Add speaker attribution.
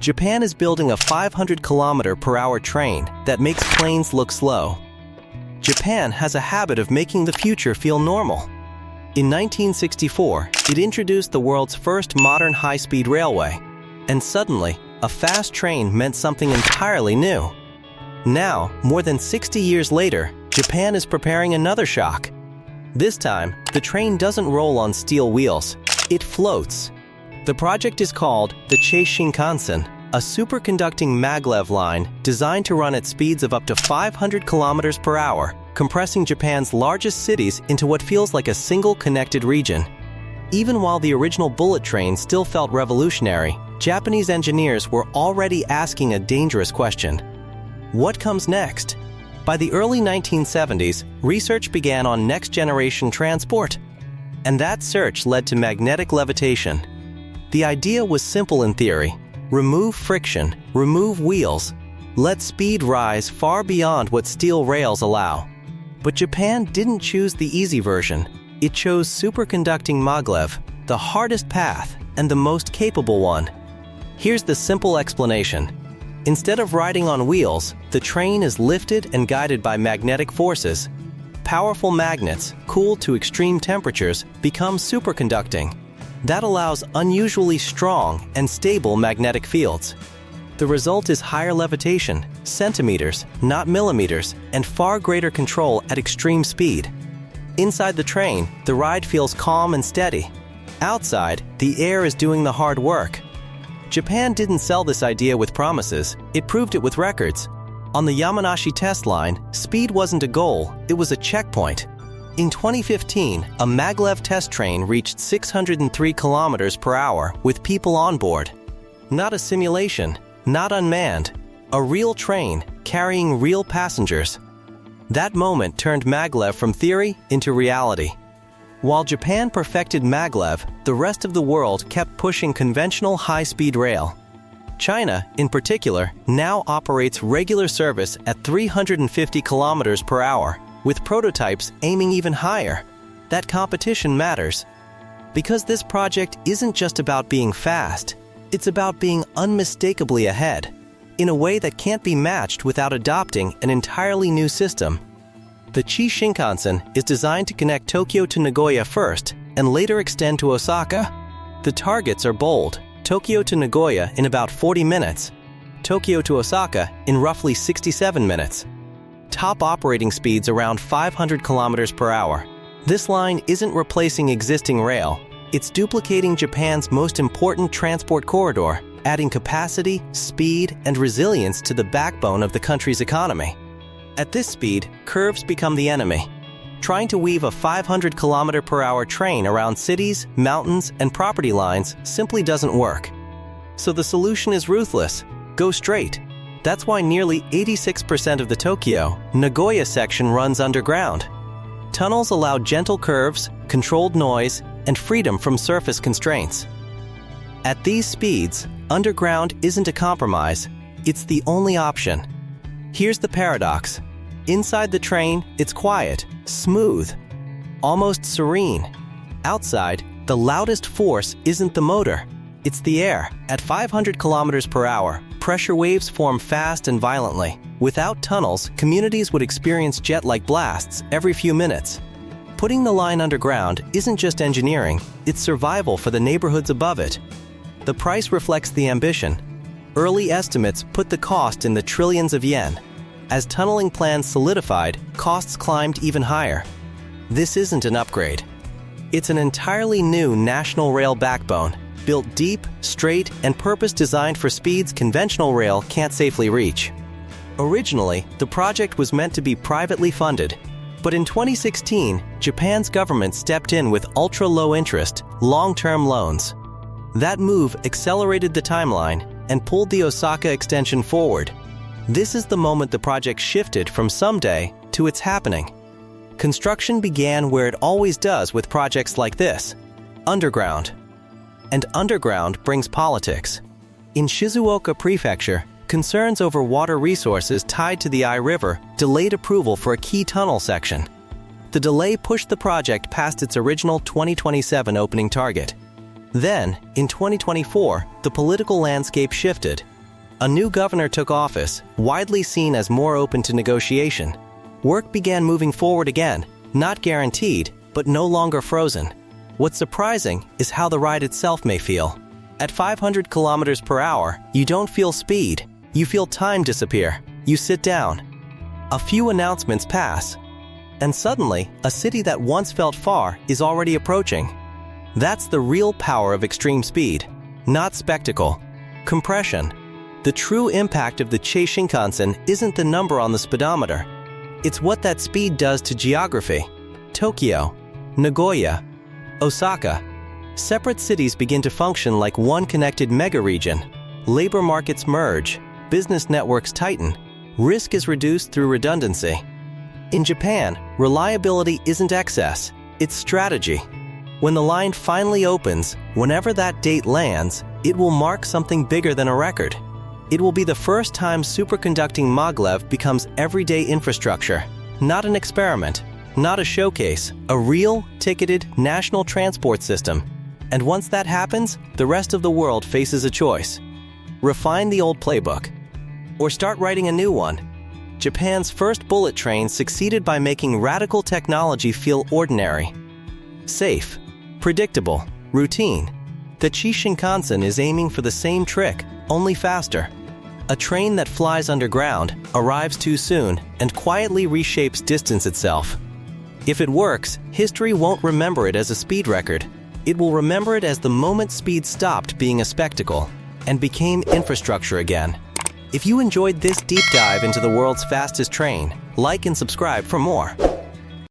Speaker 1: Japan is building a 500-kilometer-per-hour train that makes planes look slow. Japan has a habit of making the future feel normal. In 1964, it introduced the world's first modern high-speed railway, and suddenly, a fast train meant something entirely new. Now, more than 60 years later, Japan is preparing another shock. This time, the train doesn't roll on steel wheels, it floats. The project is called the Chuo Shinkansen, a superconducting maglev line designed to run at speeds of up to 500 kilometers per hour, compressing Japan's largest cities into what feels like a single connected region. Even while the original bullet train still felt revolutionary, Japanese engineers were already asking a dangerous question. What comes next? By the early 1970s, research began on next-generation transport. And that search led to magnetic levitation. The idea was simple in theory. Remove friction, remove wheels, let speed rise far beyond what steel rails allow. But Japan didn't choose the easy version. It chose superconducting maglev, the hardest path and the most capable one. Here's the simple explanation. Instead of riding on wheels, the train is lifted and guided by magnetic forces. Powerful magnets, cooled to extreme temperatures, become superconducting. That allows unusually strong and stable magnetic fields. The result is higher levitation, centimeters, not millimeters, and far greater control at extreme speed. Inside the train, the ride feels calm and steady. Outside, the air is doing the hard work. Japan didn't sell this idea with promises, it proved it with records. On the Yamanashi test line, speed wasn't a goal, it was a checkpoint. In 2015, a Maglev test train reached 603 kilometers per hour with people on board. Not a simulation, not unmanned, a real train carrying real passengers. That moment turned Maglev from theory into reality. While Japan perfected Maglev, the rest of the world kept pushing conventional high-speed rail. China, in particular, now operates regular service at 350 kilometers per hour, with prototypes aiming even higher. That competition matters. Because this project isn't just about being fast, it's about being unmistakably ahead, in a way that can't be matched without adopting an entirely new system. The Chuo Shinkansen is designed to connect Tokyo to Nagoya first, and later extend to Osaka. The targets are bold: Tokyo to Nagoya in about 40 minutes, Tokyo to Osaka in roughly 67 minutes. Top operating speeds around 500 kilometers per hour. This line isn't replacing existing rail, it's duplicating Japan's most important transport corridor, adding capacity, speed, and resilience to the backbone of the country's economy. At this speed, curves become the enemy. Trying to weave a 500 kilometer per hour train around cities, mountains, and property lines simply doesn't work. So the solution is ruthless: go straight. That's why nearly 86% of the Tokyo, Nagoya section runs underground. Tunnels allow gentle curves, controlled noise, and freedom from surface constraints. At these speeds, underground isn't a compromise, it's the only option. Here's the paradox. Inside the train, it's quiet, smooth, almost serene. Outside, the loudest force isn't the motor, it's the air. At 500 kilometers per hour, pressure waves form fast and violently. Without tunnels, communities would experience jet-like blasts every few minutes. Putting the line underground isn't just engineering, it's survival for the neighborhoods above it. The price reflects the ambition. Early estimates put the cost in the trillions of yen. As tunneling plans solidified, costs climbed even higher. This isn't an upgrade. It's an entirely new national rail backbone, built deep, straight, and purpose-designed for speeds conventional rail can't safely reach. Originally, the project was meant to be privately funded, but in 2016, Japan's government stepped in with ultra-low-interest, long-term loans. That move accelerated the timeline and pulled the Osaka extension forward. This is the moment the project shifted from someday to it's happening. Construction began where it always does with projects like this: underground. And underground brings politics. In Shizuoka Prefecture, concerns over water resources tied to the Ai River delayed approval for a key tunnel section. The delay pushed the project past its original 2027 opening target. Then, in 2024, the political landscape shifted. A new governor took office, widely seen as more open to negotiation. Work began moving forward again, not guaranteed, but no longer frozen. What's surprising is how the ride itself may feel. At 500 kilometers per hour, you don't feel speed. You feel time disappear. You sit down. A few announcements pass. And suddenly, a city that once felt far is already approaching. That's the real power of extreme speed. Not spectacle. Compression. The true impact of the Chuo Shinkansen isn't the number on the speedometer. It's what that speed does to geography. Tokyo, Nagoya, Osaka. Separate cities begin to function like one connected mega-region. Labor markets merge, business networks tighten, risk is reduced through redundancy. In Japan, reliability isn't excess, it's strategy. When the line finally opens, whenever that date lands, it will mark something bigger than a record. It will be the first time superconducting Maglev becomes everyday infrastructure, not an experiment, not a showcase, a real, ticketed, national transport system. And once that happens, the rest of the world faces a choice. Refine the old playbook, or start writing a new one. Japan's first bullet train succeeded by making radical technology feel ordinary. Safe, predictable, routine. The Chuo Shinkansen is aiming for the same trick, only faster. A train that flies underground, arrives too soon, and quietly reshapes distance itself. If it works, history won't remember it as a speed record. It will remember it as the moment speed stopped being a spectacle and became infrastructure again. If you enjoyed this deep dive into the world's fastest train, like and subscribe for more.